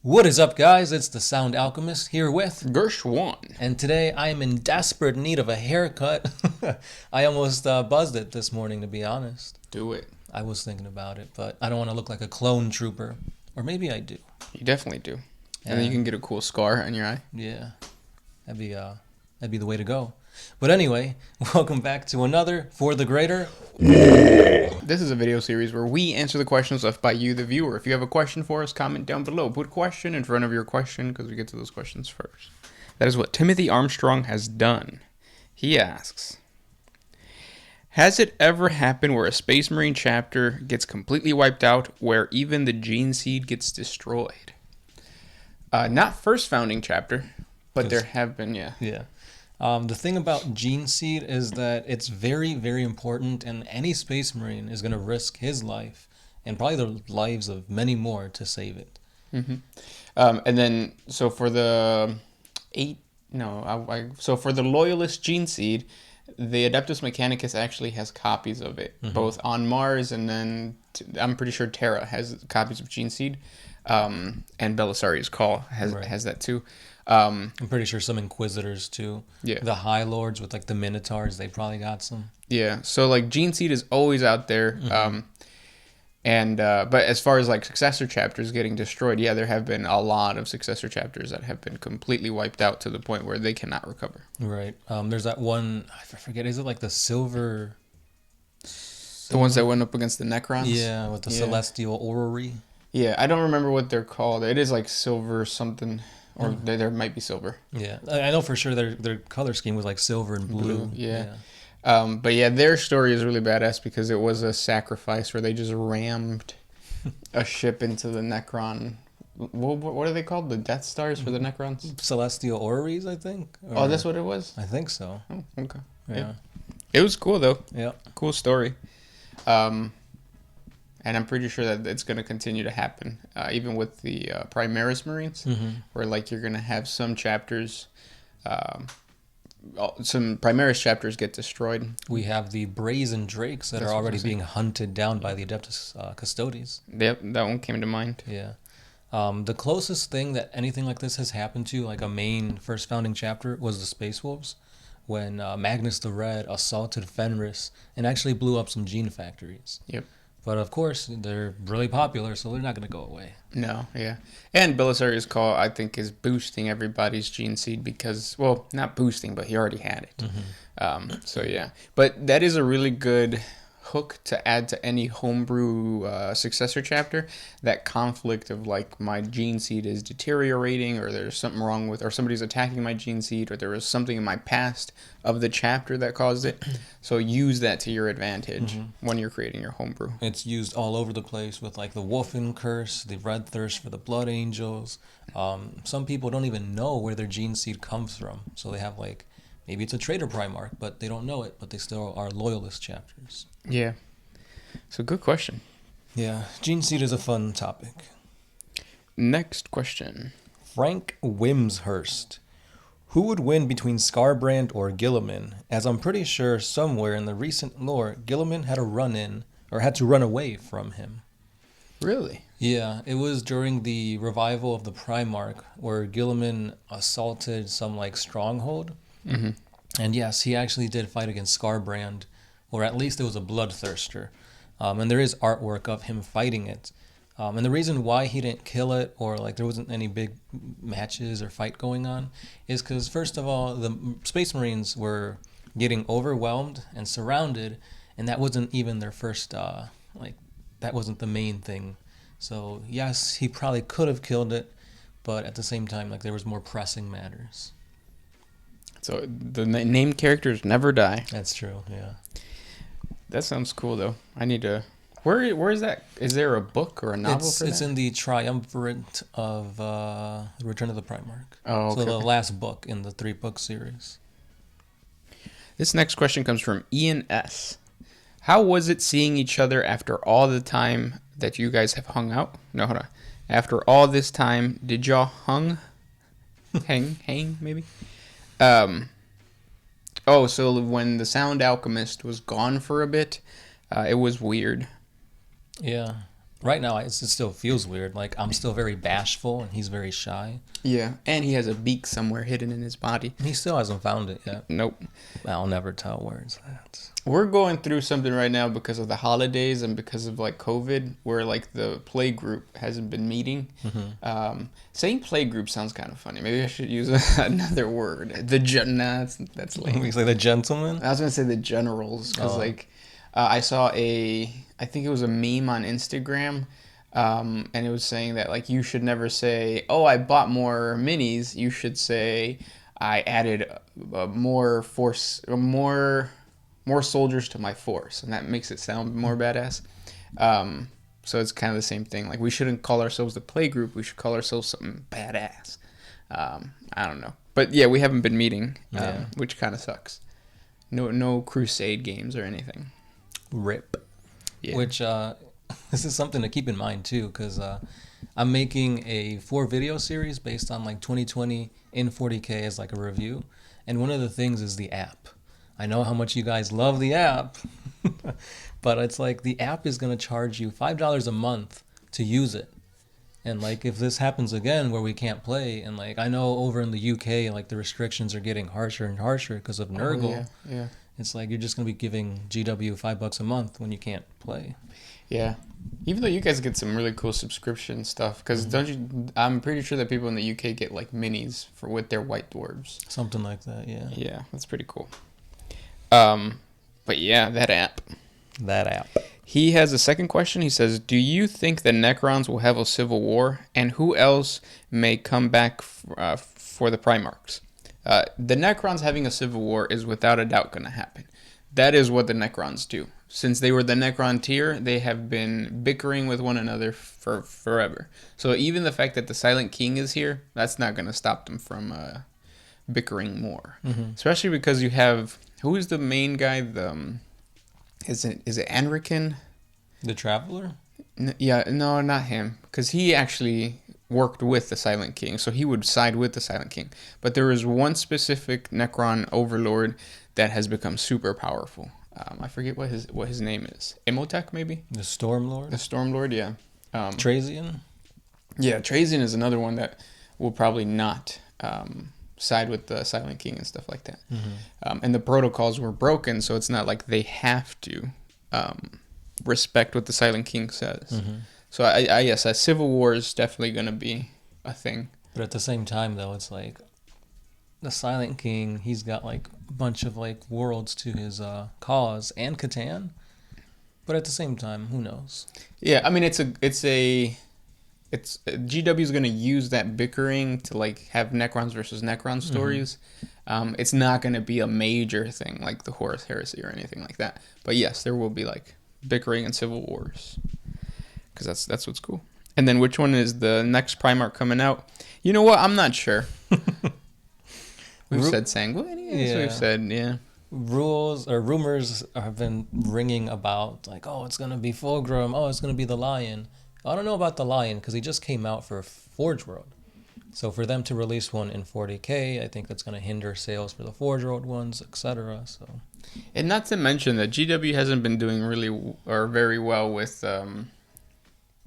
What is up, guys? It's the Sound Alchemist here with Gersh1. and today I am in desperate need of a haircut. I almost buzzed it this morning, to be honest. Do it. I was thinking about it, but I don't want to look like a clone trooper. Or maybe I do. You definitely do. And then you can get a cool scar on your eye. Yeah, that'd be the way to go. But anyway, welcome back to another For the Greater. This is a video series where we answer the questions left by you, the viewer. If you have a question for us, comment down below. Put question in front of your question because we get to those questions first. That is what Timothy Armstrong has done. He asks, has it ever happened where a Space Marine chapter gets completely wiped out, where even the Geneseed gets destroyed? Not first founding chapter, but there have been, yeah. Yeah. The thing about Geneseed is that it's very, very important, and any Space Marine is going to risk his life and probably the lives of many more to save it. Mm-hmm. And then, so for the for the Loyalist Geneseed, the Adeptus Mechanicus actually has copies of it, both on Mars, and then I'm pretty sure Terra has copies of Geneseed, and Belisarius Call has that too. I'm pretty sure some Inquisitors too. Yeah. The High Lords with like the Minotaurs, they probably got some. Yeah. So like Geneseed is always out there. But as far as like successor chapters getting destroyed, yeah, there have been a lot of successor chapters that have been completely wiped out to the point where they cannot recover. Right. There's that one, I forget, is it like the silver? The ones that went up against the Necrons? Yeah, with the Celestial Orrery. Yeah, I don't remember what they're called. It is like silver something. Or there might be silver. Yeah, I know for sure their color scheme was like silver and blue. Yeah. But yeah, their story is really badass because it was a sacrifice where they just rammed a ship into the Necron. What are they called? The Death Stars for the Necrons? Celestial Orreries, I think. Oh, that's what it was? I think so. Oh, okay. Yeah. It was cool, though. Yeah. Cool story. And I'm pretty sure that it's going to continue to happen, even with the Primaris Marines, where like you're going to have some chapters, some Primaris chapters get destroyed. We have the Brazen Drakes that are already being hunted down by the Adeptus Custodes. Yep, that one came to mind. Yeah. The closest thing that anything like this has happened to, like a main first founding chapter, was the Space Wolves, when Magnus the Red assaulted Fenris and actually blew up some gene factories. Yep. But of course, they're really popular, so they're not going to go away. No, yeah. And Belisarius Call, I think, is boosting everybody's Geneseed because, well, not boosting, but he already had it. So, yeah. But that is a really good hook to add to any homebrew successor chapter. That conflict of, like, my Geneseed is deteriorating, or there's something wrong with, or somebody's attacking my Geneseed, or there was something in my past of the chapter that caused it. So use that to your advantage when you're creating your homebrew. It's used all over the place with like the Wolfen Curse, the Red Thirst for the Blood Angels. Some people don't even know where their Geneseed comes from. So they have like, maybe it's a traitor Primark, but they don't know it, but they still are loyalist chapters. Yeah. So good question. Yeah, Geneseed is a fun topic. Next question. Frank Whimshurst. Who would win between Scarbrand or Guilliman? As I'm pretty sure somewhere in the recent lore, Guilliman had to run away from him. Really? Yeah, it was during the revival of the Primark where Guilliman assaulted some like stronghold. And yes, he actually did fight against Scarbrand, or at least it was a bloodthirster. And there is artwork of him fighting it. And the reason why he didn't kill it, or like there wasn't any big matches or fight going on, is because first of all, the Space Marines were getting overwhelmed and surrounded, and that wasn't even their first, that wasn't the main thing. So yes, he probably could have killed it, but at the same time, like there was more pressing matters. So the named characters never die. That's true, yeah. That sounds cool, though. I need to... Where is that? Is there a book or a novel for that? It's in the Triumvirate of Return of the Primark. Oh, okay. So the last book in the 3-book series. This next question comes from Ian S. How was it seeing each other after all the time that you guys have hung out? No, hold on. After all this time, did y'all hang, maybe? So when the Sound Alchemist was gone for a bit, it was weird. Yeah. Right now, it still feels weird. Like, I'm still very bashful, and he's very shy. Yeah, and he has a beak somewhere hidden in his body. He still hasn't found it yet. Nope. I'll never tell where it's at. We're going through something right now because of the holidays and because of like COVID, where like the play group hasn't been meeting. Saying play group sounds kind of funny. Maybe I should use another word. That's lame. We say the gentleman. I was gonna say the generals because I saw I think it was a meme on Instagram, and it was saying that like you should never say, "Oh, I bought more minis." You should say, "I added more soldiers to my force," and that makes it sound more badass. So it's kind of the same thing. Like we shouldn't call ourselves the play group. We should call ourselves something badass. I don't know, but yeah, we haven't been meeting, which kind of sucks. No crusade games or anything. RIP. Yeah. Which this is something to keep in mind too, because I'm making a 4-video series based on like 2020 in 40K as like a review, and one of the things is the app. I know how much you guys love the app, but it's like the app is going to charge you $5 a month to use it. And like if this happens again where we can't play, and like I know over in the UK like the restrictions are getting harsher and harsher because of Nurgle. Yeah. It's like you're just going to be giving GW $5 a month when you can't play. Yeah. Even though you guys get some really cool subscription stuff, because I'm pretty sure that people in the UK get like minis with their white dwarves. Something like that, yeah. Yeah, that's pretty cool. But yeah, that app. He has a second question. He says, do you think the Necrons will have a civil war? And who else may come back for the Primarchs? The Necrons having a civil war is without a doubt going to happen. That is what the Necrons do. Since they were the Necron tier, they have been bickering with one another for forever. So even the fact that the Silent King is here, that's not going to stop them from bickering more. Especially because you have... Who is the main guy? Is it Anrican? The Traveler? No, not him. Because he actually worked with the Silent King, so he would side with the Silent King. But there is one specific Necron overlord that has become super powerful. I forget what his name is. Imhotep, maybe? The Stormlord? The Stormlord, yeah. Trazian? Yeah, Trazian is another one that will probably not side with the Silent King and stuff like that. And the protocols were broken, so it's not like they have to respect what the Silent King says. So I yes, a civil war is definitely going to be a thing. But at the same time, though, it's like the Silent King, he's got like a bunch of like worlds to his cause, and Catan. But at the same time, who knows? Yeah, I mean it's GW is going to use that bickering to like have Necrons versus Necron stories. It's not going to be a major thing like the Horus Heresy or anything like that. But yes, there will be like bickering and civil wars, because that's what's cool. And then which one is the next Primarch coming out? You know what? I'm not sure. We've said sanguinius. Yeah. We've said Rules or rumors have been ringing about like, oh, it's gonna be Fulgrim. Oh, it's gonna be the Lion. I don't know about the Lion because he just came out for Forge World. So for them to release one in 40K, I think that's going to hinder sales for the Forge World ones, etc. So, and not to mention that GW hasn't been doing really or very well with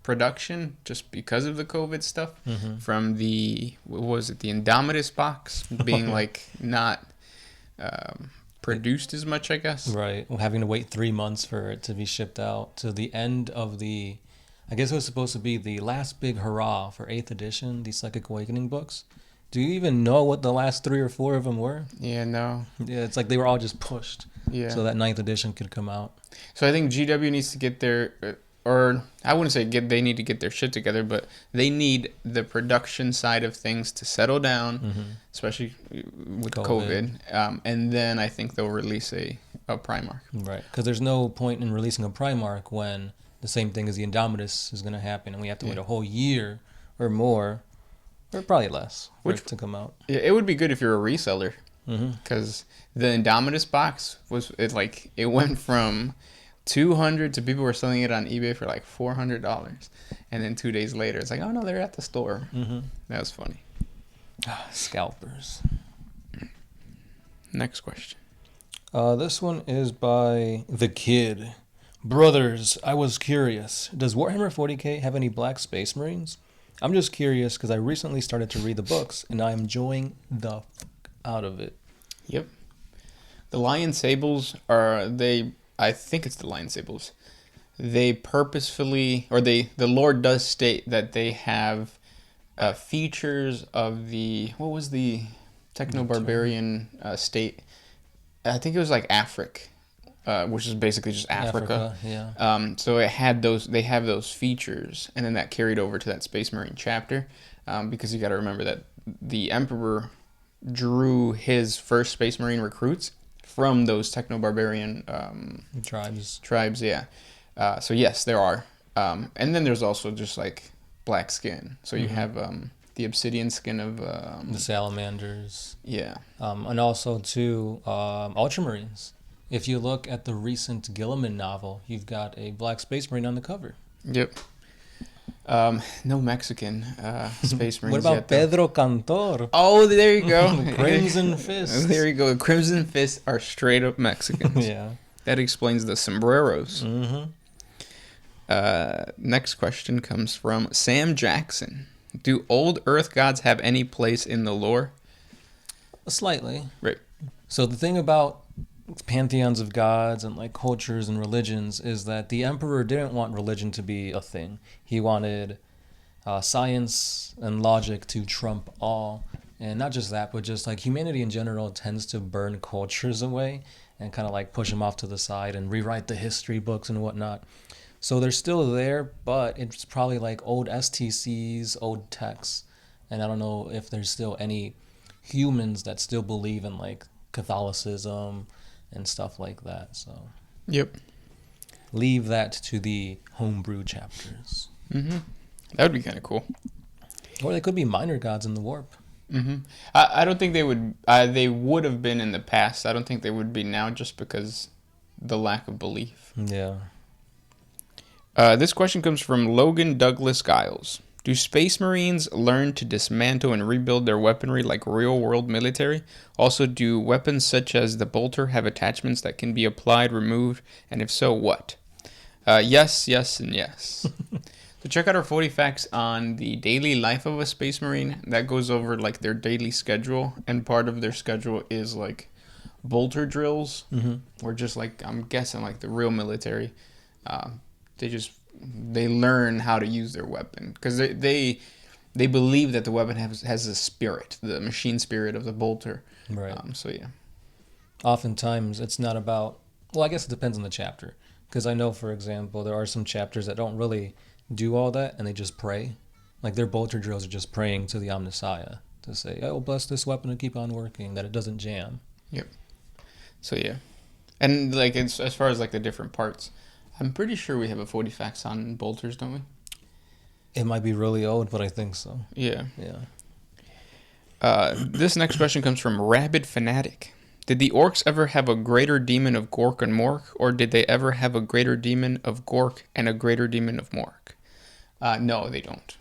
production just because of the COVID stuff. From the Indomitus box being like not produced as much, I guess. Right, having to wait 3 months for it to be shipped out to the end of the. I guess it was supposed to be the last big hurrah for 8th edition, the Psychic Awakening books. Do you even know what the last 3 or 4 of them were? Yeah, no. Yeah, it's like they were all just pushed. Yeah. So that 9th edition could come out. So I think GW needs to get their, or I wouldn't say they need to get their shit together, but they need the production side of things to settle down, especially with COVID. And then I think they'll release a Primarch. Right, because there's no point in releasing a Primarch when the same thing as the Indomitus is going to happen, and we have to wait a whole year or more, or probably less, for it to come out. Yeah, it would be good if you're a reseller, because the Indomitus box it went from 200 to people were selling it on eBay for like $400, and then 2 days later it's like, oh no, they're at the store. That was funny. Scalpers. Next question. This one is by The Kid. Brothers, I was curious. Does Warhammer 40K have any black space marines? I'm just curious because I recently started to read the books and I'm enjoying the fuck out of it. Yep. The Lion Sables are they? I think it's the Lion Sables. They purposefully, or the Lord does state that they have features of the what was the techno-barbarian state? I think it was like Africa. Which is basically just Africa. Yeah. So it had those. They have those features, and then that carried over to that Space Marine chapter, because you got to remember that the Emperor drew his first Space Marine recruits from those techno barbarian tribes. Yeah. So yes, there are, and then there's also just like black skin. So you have the obsidian skin of the salamanders. Yeah. And also too Ultramarines. If you look at the recent Gilliman novel, you've got a black space marine on the cover. Yep. No Mexican space marines. What about yet, though. Pedro Cantor? Oh, there you go. Crimson Fists. There you go. Crimson Fists are straight up Mexicans. Yeah. That explains the sombreros. Mm-hmm. Next question comes from Sam Jackson. Do old Earth gods have any place in the lore? Slightly. Right. So the thing about pantheons of gods and like cultures and religions is that the emperor didn't want religion to be a thing. He wanted science and logic to trump all, and not just that, but just like humanity in general tends to burn cultures away and kind of like push them off to the side and rewrite the history books and whatnot. So they're still there, but it's probably like old STCs, old texts, and I don't know if there's still any humans that still believe in like Catholicism and stuff like that. So Yep. leave that to the homebrew chapters. Mm-hmm. That would be kind of cool. Or they could be minor gods in the warp. Mm-hmm. I don't think they would. They would have been in the past. I don't think they would be now, just because the lack of belief. Yeah. This question comes from Logan Douglas Giles. Do Space Marines learn to dismantle and rebuild their weaponry like real-world military? Also, do weapons such as the bolter have attachments that can be applied, removed, and if so, what? Yes, yes, and yes. So check out our 40 facts on the daily life of a Space Marine. That goes over like their daily schedule, and part of their schedule is like bolter drills, or just like, I'm guessing like the real military. They learn how to use their weapon, because they believe that the weapon has a spirit, the machine spirit of the bolter. Right. So yeah. Oftentimes it's not about, well, I guess it depends on the chapter, because I know, for example, there are some chapters that don't really do all that and they just pray. Like their bolter drills are just praying to the Omnissiah to say, oh, bless this weapon to keep on working, that it doesn't jam. Yep. So yeah. And like, it's, as far as like the different parts, I'm pretty sure we have a 40 facts on bolters, don't we? It might be really old, but I think so. Yeah. Yeah. This next question comes from Rabid Fanatic. Did the Orcs ever have a greater demon of Gork and Mork, or did they ever have a greater demon of Gork and a greater demon of Mork? No, they don't.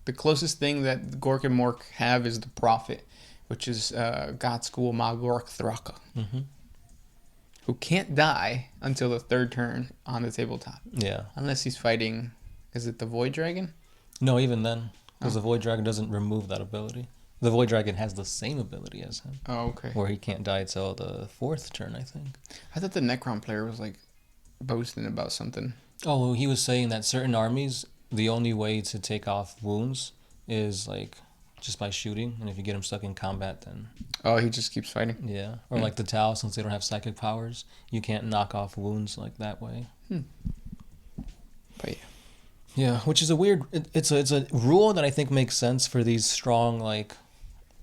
The closest thing that Gork and Mork have is the Prophet, which is Godschool Magork Thraka. Mm-hmm. Who can't die until the third turn on the tabletop. Yeah. Unless he's fighting, is it the Void Dragon? No, even then. Because the Void Dragon doesn't remove that ability. The Void Dragon has the same ability as him. Oh, okay. Where he can't die till the fourth turn, I think. I thought the Necron player was like boasting about something. Oh, well, he was saying that certain armies, the only way to take off wounds is like just by shooting. And if you get him stuck in combat, then... Oh, he just keeps fighting? Yeah. Or like the Tau, since they don't have psychic powers, you can't knock off wounds like that way. But yeah. Yeah, which is a weird... It's a rule that I think makes sense for these strong, like,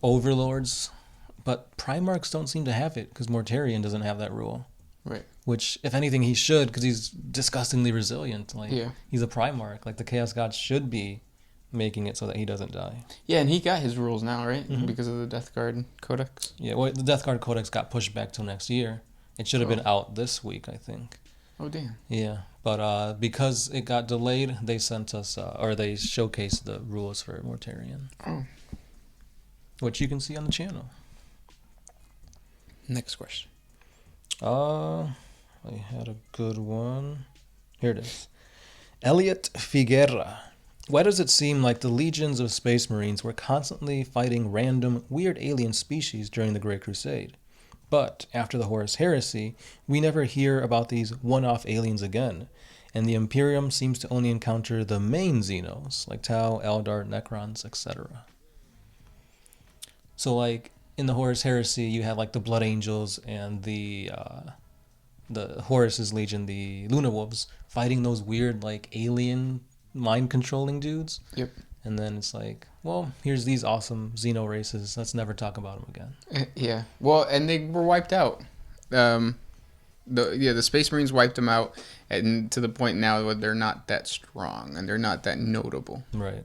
overlords. But Primarchs don't seem to have it, because Mortarion doesn't have that rule. Right. Which, if anything, he should, because he's disgustingly resilient. Like, he's a Primarch. Like, the Chaos God should be making it so that he doesn't die. Yeah, and he got his rules now, right? Mm-hmm. Because of the Death Guard Codex. Yeah, well, the Death Guard Codex got pushed back till next year. It should have been out this week, I think. Oh, damn. Yeah, but because it got delayed, they sent us, or they showcased the rules for Mortarion. Oh. Which you can see on the channel. Next question. I I had a good one. Here it is. Elliot Figuera. Why does it seem like the legions of Space Marines were constantly fighting random, weird alien species during the Great Crusade? But after the Horus Heresy, we never hear about these one-off aliens again, and the Imperium seems to only encounter the main Xenos, like Tau, Eldar, Necrons, etc. So, like, in the Horus Heresy, you had, like, the Blood Angels and the Horus's Legion, the Luna Wolves, fighting those weird, like, alien mind-controlling dudes. Yep. And then it's like, well, here's these awesome Xeno races. Let's never talk about them again. Yeah. Well, and they were wiped out. The Space Marines wiped them out, and to the point now where they're not that strong and they're not that notable. Right.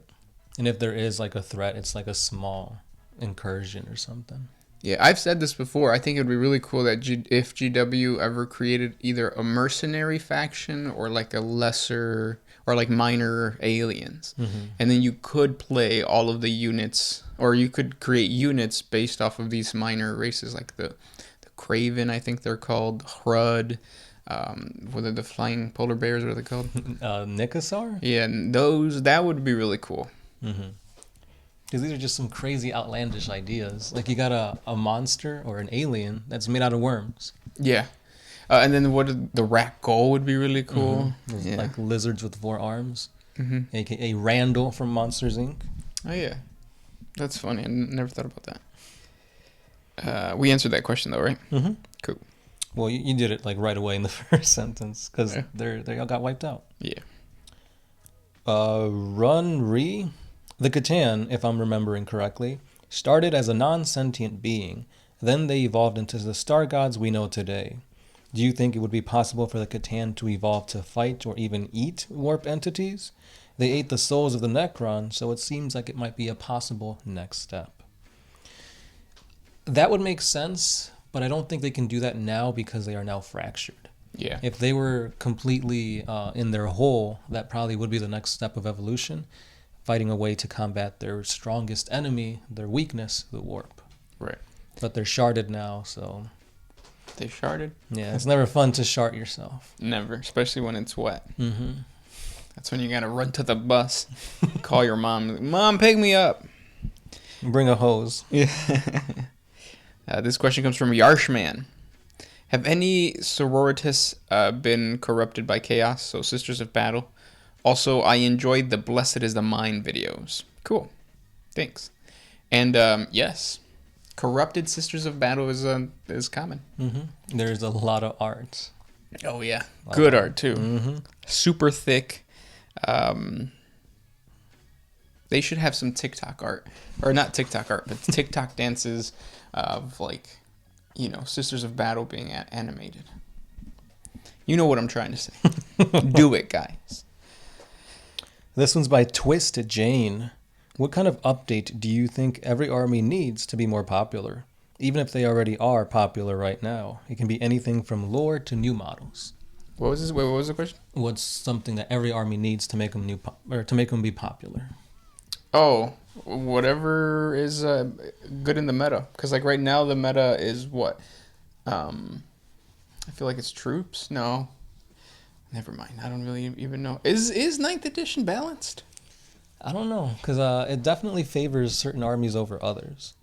And if there is like a threat, it's like a small incursion or something. Yeah, I've said this before. I think it would be really cool that if GW ever created either a mercenary faction or like a lesser or like minor aliens. Mm-hmm. And then you could play all of the units, or you could create units based off of these minor races, like the Craven, I think they're called, Hrud, what are the flying polar bears, what are they called? Nikasar? Yeah, and that would be really cool. Mm-hmm. Because these are just some crazy, outlandish ideas. Like, you got a monster or an alien that's made out of worms. Yeah. And then the rat gull would be really cool. Mm-hmm. Yeah. Like lizards with 4 arms. Mm-hmm. AKA Randall from Monsters, Inc. Oh, yeah. That's funny. I never thought about that. We answered that question, though, right? Mm-hmm. Cool. Well, you did it, like, right away in the first sentence, because they all got wiped out. Yeah. Run-Re... The Catan, if I'm remembering correctly, started as a non-sentient being. Then they evolved into the star gods we know today. Do you think it would be possible for the Catan to evolve to fight or even eat warp entities? They ate the souls of the Necron, so it seems like it might be a possible next step. That would make sense, but I don't think they can do that now because they are now fractured. Yeah. If they were completely in their whole, that probably would be the next step of evolution. Fighting a way to combat their strongest enemy, their weakness, the warp. Right. But they're sharded now, so... They sharded? Yeah, it's never fun to shard yourself. Never, especially when it's wet. Mm-hmm. That's when you gotta run to the bus, call your mom. Mom, pick me up. Bring a hose. Yeah. This question comes from Yarshman. Have any sororitas been corrupted by chaos, so Sisters of Battle? Also, I enjoyed the Blessed is the Mind videos. Cool. Thanks. And yes, corrupted Sisters of Battle is common. Mm-hmm. There's a lot of art. Oh, yeah. Good art, too. Mm-hmm. Super thick. They should have some TikTok art. Or not TikTok art, but TikTok dances of, like, Sisters of Battle being animated. You know what I'm trying to say. Do it, guys. This one's by Twist Jane. What kind of update do you think every army needs to be more popular? Even if they already are popular right now. It can be anything from lore to new models. What was this? Wait, what was the question? What's something that every army needs to make them to make them be popular? Oh, whatever is good in the meta. Because like right now the meta is what? I feel like it's troops. No. Never mind. I don't really even know. Is 9th edition balanced? I don't know, because it definitely favors certain armies over others.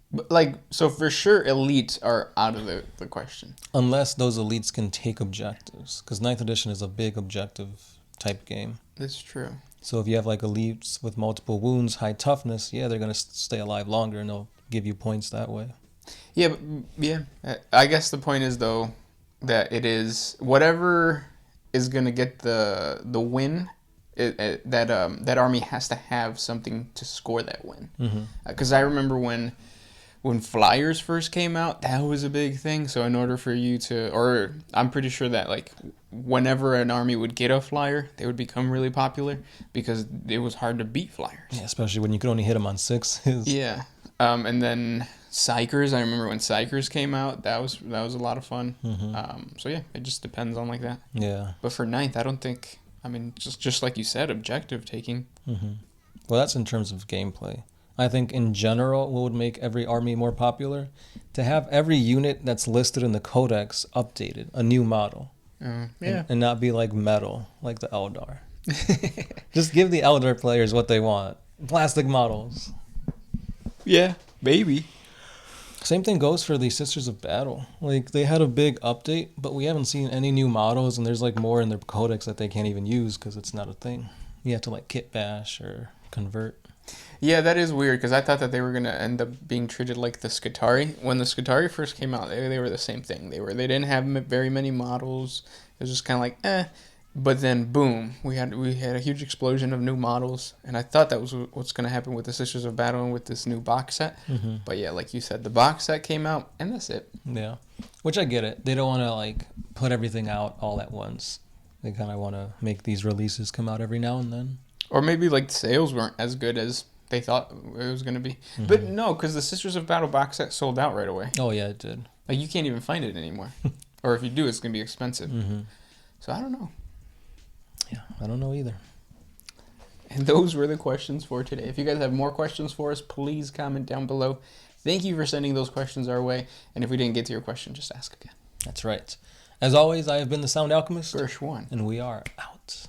But so for sure, elites are out of the question. Unless those elites can take objectives, because 9th edition is a big objective type game. That's true. So if you have like elites with multiple wounds, high toughness, yeah, they're going to stay alive longer and they'll give you points that way. Yeah, I guess the point is, though, that it is whatever is gonna get the win. That army has to have something to score that win. Because I remember when flyers first came out, that was a big thing. So in order for you to, or I'm pretty sure that like whenever an army would get a flyer, they would become really popular because it was hard to beat flyers. Yeah, especially when you could only hit them on 6s. Yeah, and then Psychers. I remember when Psychers came out. That was a lot of fun. So yeah, it just depends on like that. Yeah. But for 9th, I don't think. I mean, just like you said, objective taking. Well, that's in terms of gameplay. I think in general, what would make every army more popular? To have every unit that's listed in the codex updated, a new model. Yeah. And not be like metal, like the Eldar. Just give the Eldar players what they want. Plastic models. Yeah, maybe. Same thing goes for the Sisters of Battle. Like, they had a big update, but we haven't seen any new models, and there's like more in their codex that they can't even use because it's not a thing. You have to like kit bash or convert. Yeah, that is weird because I thought that they were gonna end up being treated like the Skitarii. When the Skitarii first came out, they were the same thing. They didn't have very many models. It was just kind of like But then boom, we had a huge explosion of new models, and I thought that was what's gonna happen with the Sisters of Battle and with this new box set. Mm-hmm. But yeah, like you said, the box set came out, and that's it. Yeah, which I get it. They don't want to like put everything out all at once. They kind of want to make these releases come out every now and then. Or maybe like the sales weren't as good as they thought it was gonna be. Mm-hmm. But no, because the Sisters of Battle box set sold out right away. Oh yeah, it did. Like you can't even find it anymore, or if you do, it's gonna be expensive. Mm-hmm. So I don't know. Yeah, I don't know either. And those were the questions for today. If you guys have more questions for us, please comment down below. Thank you for sending those questions our way. And if we didn't get to your question, just ask again. That's right. As always, I have been the Sound Alchemist. Gersh1. And we are out.